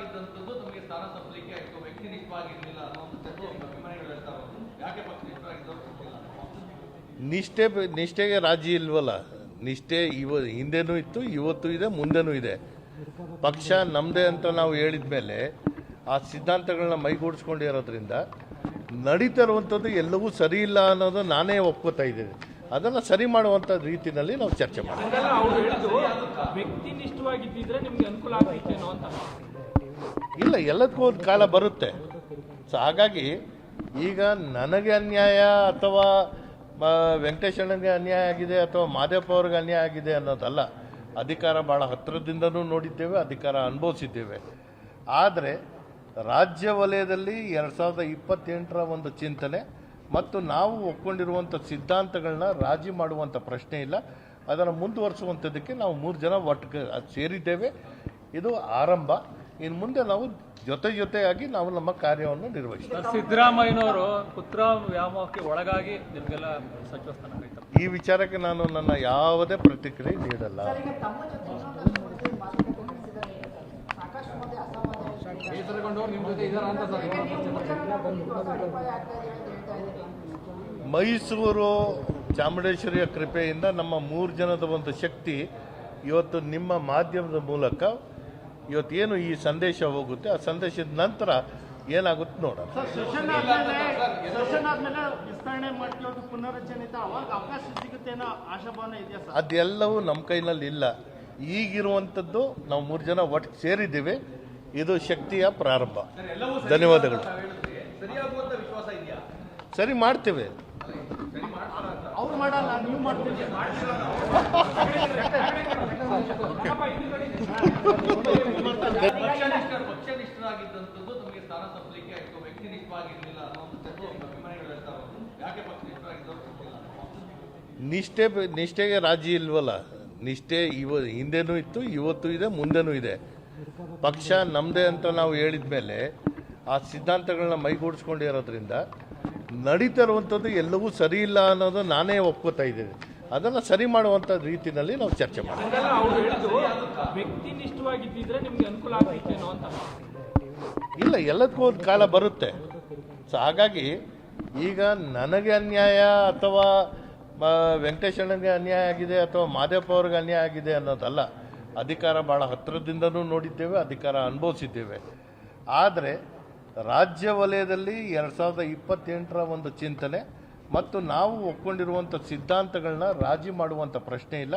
ಆಗಿದ್ದಂಥದ್ದು ನಮಗೆ ಸ್ಥಾನ ತಪ್ಪಲಿಕ್ಕೆ ಆಯಿತು, ವ್ಯಕ್ತಿನಿಷ್ಠವಾಗಿರಲಿಲ್ಲ ಅನ್ನೋ ಒಂದು ಚರ್ಚೆ ಅಭಿಮಾನಿಗಳು ಹೇಳ್ತಾರೆ. ಯಾಕೆ ಪಕ್ಷನಿಷ್ಠರಾಗಿದ್ದವರು ಗೊತ್ತಿಲ್ಲ. ನಿಷ್ಠೆಗೆ ರಾಜಿ ಇಲ್ವಲ್ಲ. ನಿಷ್ಠೆ ಹಿಂದೆನೂ ಇತ್ತು, ಇವತ್ತು ಇದೆ, ಮುಂದೆನೂ ಇದೆ. ಪಕ್ಷ ನಮ್ಮದೇ ಅಂತ ನಾವು ಹೇಳಿದ ಮೇಲೆ ಆ ಸಿದ್ಧಾಂತಗಳನ್ನ ಮೈಗೂಡಿಸ್ಕೊಂಡಿರೋದ್ರಿಂದ ನಡೀತಾ ಇರುವಂಥದ್ದು ಎಲ್ಲವೂ ಸರಿ ಇಲ್ಲ ಅನ್ನೋದು ನಾನೇ ಒಪ್ಕೋತಾ ಇದ್ದೇನೆ. ಅದನ್ನು ಸರಿ ಮಾಡುವಂಥ ರೀತಿಯಲ್ಲಿ ನಾವು ಚರ್ಚೆ ಮಾಡ್ತೀವಿ. ಇಲ್ಲ, ಎಲ್ಲದಕ್ಕೂ ಒಂದು ಕಾಲ ಬರುತ್ತೆ. ಸೊ ಹಾಗಾಗಿ ಈಗ ನನಗೆ ಅನ್ಯಾಯ ಅಥವಾ ವೆಂಕಟೇಶ್ ಅಣ್ಣನಿಗೆ ಅನ್ಯಾಯ ಆಗಿದೆ ಅಥವಾ ಮಾದೇವಪ್ಪ ಅವ್ರಿಗೆ ಅನ್ಯಾಯ ಆಗಿದೆ ಅನ್ನೋದಲ್ಲ. ಅಧಿಕಾರ ಭಾಳ ಹತ್ತಿರದಿಂದನೂ ನೋಡಿದ್ದೇವೆ, ಅಧಿಕಾರ ಅನುಭವಿಸಿದ್ದೇವೆ. ಆದರೆ ರಾಜ್ಯ ವಲಯದಲ್ಲಿ 2028ರ ಒಂದು ಚಿಂತನೆ ಮತ್ತು ನಾವು ಒಪ್ಕೊಂಡಿರುವಂಥ ಸಿದ್ಧಾಂತಗಳನ್ನ ರಾಜಿ ಮಾಡುವಂಥ ಪ್ರಶ್ನೆ ಇಲ್ಲ. ಅದನ್ನು ಮುಂದುವರಿಸುವಂಥದ್ದಕ್ಕೆ ನಾವು 3 ಜನ ಒಟ್ಟಿಗೆ ಸೇರಿದ್ದೇವೆ. ಇದು ಆರಂಭ. ಇನ್ನು ಮುಂದೆ ನಾವು ಜೊತೆಯಾಗಿ ನಾವು ನಮ್ಮ ಕಾರ್ಯವನ್ನು ನಿರ್ವಹಿಸ್ತೀವಿ. ಸಿದ್ದರಾಮಯ್ಯನವರು ಪುತ್ರ ವ್ಯಾಮೋಹಕ್ಕೆ ಒಳಗಾಗಿ ನಿಮಗೆಲ್ಲ ಸಚಿವ ಸ್ಥಾನ ಕೈತಾರೆ. ಈ ವಿಚಾರಕ್ಕೆ ನಾನು ನನ್ನ ಯಾವುದೇ ಪ್ರತಿಕ್ರಿಯೆ ನೀಡಲ್ಲ. ಮೈಸೂರು ಚಾಮುಂಡೇಶ್ವರಿಯ ಕೃಪೆಯಿಂದ ನಮ್ಮ 3 ಜನದ ಒಂದು ಶಕ್ತಿ ಇವತ್ತು ನಿಮ್ಮ ಮಾಧ್ಯಮದ ಮೂಲಕ ಇವತ್ತೇನು ಈ ಸಂದೇಶ ಹೋಗುತ್ತೆ, ಆ ಸಂದೇಶದ ನಂತರ ಏನಾಗುತ್ತೆ ನೋಡೋಣ. ಅದೆಲ್ಲವೂ ನಮ್ಮ ಕೈನಲ್ಲಿ ಇಲ್ಲ. ಈಗಿರುವಂಥದ್ದು ನಾವು 3 ಜನ ಒಟ್ಟಿಗೆ ಸೇರಿದ್ದೀವಿ. ಇದು ಶಕ್ತಿಯ ಪ್ರಾರಂಭ. ಧನ್ಯವಾದಗಳು. ಸರಿ ಮಾಡ್ತೇವೆ. ಪಕ್ಷನಿಷ್ಠರಾಗಿದ್ದಂಥದ್ದು ನಮಗೆ ಸ್ಥಾನ ತಪ್ಪಲಿಕ್ಕೆ ಆಯಿತು, ವ್ಯಕ್ತಿನಿಷ್ಠವಾಗಿರಲಿಲ್ಲ ಅನ್ನೋ ಒಂದು ಚರ್ಚೆ ಅಭಿಮಾನಿಗಳು ಹೇಳ್ತಾರೆ. ಯಾಕೆ ಪಕ್ಷನಿಷ್ಠರಾಗಿದ್ದವರು ಗೊತ್ತಿಲ್ಲ. ನಿಷ್ಠೆಗೆ ರಾಜಿ ಇಲ್ವಲ್ಲ. ನಿಷ್ಠೆ ಹಿಂದೆನೂ ಇತ್ತು, ಇವತ್ತು ಇದೆ, ಮುಂದೆನೂ ಇದೆ. ಪಕ್ಷ ನಮ್ಮದೇ ಅಂತ ನಾವು ಹೇಳಿದ ಮೇಲೆ ಆ ಸಿದ್ಧಾಂತಗಳನ್ನ ಮೈಗೂಡಿಸ್ಕೊಂಡಿರೋದ್ರಿಂದ ನಡೀತಾ ಇರುವಂಥದ್ದು ಎಲ್ಲವೂ ಸರಿ ಇಲ್ಲ ಅನ್ನೋದು ನಾನೇ ಒಪ್ಕೋತಾ ಇದ್ದೇನೆ. ಅದನ್ನು ಸರಿ ಮಾಡುವಂಥ ರೀತಿಯಲ್ಲಿ ನಾವು ಚರ್ಚೆ ಮಾಡ್ತೀವಿ. ಇಲ್ಲ, ಎಲ್ಲದಕ್ಕೂ ಒಂದು ಕಾಲ ಬರುತ್ತೆ. ಸೊ ಹಾಗಾಗಿ ಈಗ ನನಗೆ ಅನ್ಯಾಯ ಅಥವಾ ವೆಂಕಟೇಶ್ ಅಣ್ಣನಿಗೆ ಅನ್ಯಾಯ ಆಗಿದೆ ಅಥವಾ ಮಾದೇವಪ್ಪ ಅವ್ರಿಗೆ ಅನ್ಯಾಯ ಆಗಿದೆ ಅನ್ನೋದಲ್ಲ. ಅಧಿಕಾರ ಭಾಳ ಹತ್ತಿರದಿಂದನೂ ನೋಡಿದ್ದೇವೆ, ಅಧಿಕಾರ ಅನುಭವಿಸಿದ್ದೇವೆ. ಆದರೆ ರಾಜ್ಯ ವಲಯದಲ್ಲಿ 2028ರ ಒಂದು ಚಿಂತನೆ ಮತ್ತು ನಾವು ಒಪ್ಕೊಂಡಿರುವಂಥ ಸಿದ್ಧಾಂತಗಳನ್ನ ರಾಜಿ ಮಾಡುವಂಥ ಪ್ರಶ್ನೆ ಇಲ್ಲ.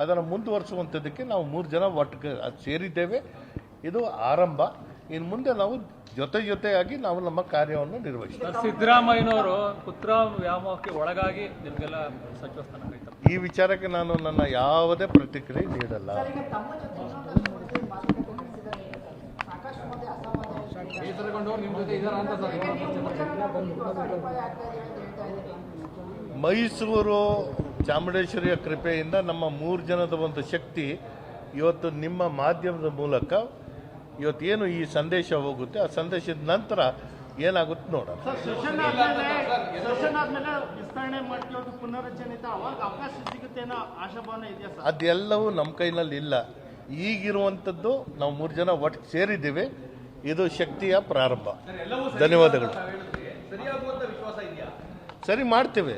ಅದನ್ನು ಮುಂದುವರಿಸುವಂಥದ್ದಕ್ಕೆ ನಾವು 3 ಜನ ಒಟ್ಟಿಗೆ ಸೇರಿದ್ದೇವೆ. ಇದು ಆರಂಭ. ಇನ್ನು ಮುಂದೆ ನಾವು ಜೊತೆಯಾಗಿ ನಾವು ನಮ್ಮ ಕಾರ್ಯವನ್ನು ನಿರ್ವಹಿಸ್ತೀವಿ. ಸಿದ್ದರಾಮಯ್ಯನವರು ಪುತ್ರ ವ್ಯಾಮೋಹಕ್ಕೆ ಒಳಗಾಗಿ ನಿಮಗೆಲ್ಲ ಸಚಿವ ಸ್ಥಾನ ಕೈತಾರೆ. ಈ ವಿಚಾರಕ್ಕೆ ನಾನು ನನ್ನ ಯಾವುದೇ ಪ್ರತಿಕ್ರಿಯೆ ನೀಡಲ್ಲ. ಮೈಸೂರು ಚಾಮುಂಡೇಶ್ವರಿಯ ಕೃಪೆಯಿಂದ ನಮ್ಮ 3 ಜನದ ಒಂದು ಶಕ್ತಿ ಇವತ್ತು ನಿಮ್ಮ ಮಾಧ್ಯಮದ ಮೂಲಕ ಇವತ್ತೇನು ಈ ಸಂದೇಶ ಹೋಗುತ್ತೆ, ಆ ಸಂದೇಶದ ನಂತರ ಏನಾಗುತ್ತೆ ನೋಡೋಣ. ಅದೆಲ್ಲವೂ ನಮ್ಮ ಕೈನಲ್ಲಿ ಇಲ್ಲ. ಈಗಿರುವಂಥದ್ದು ನಾವು 3 ಜನ ಒಟ್ಟಿಗೆ ಸೇರಿದ್ದೀವಿ. ಇದು ಶಕ್ತಿಯ ಪ್ರಾರಂಭ. ಧನ್ಯವಾದಗಳು. ಸರಿ ಮಾಡ್ತೇವೆ.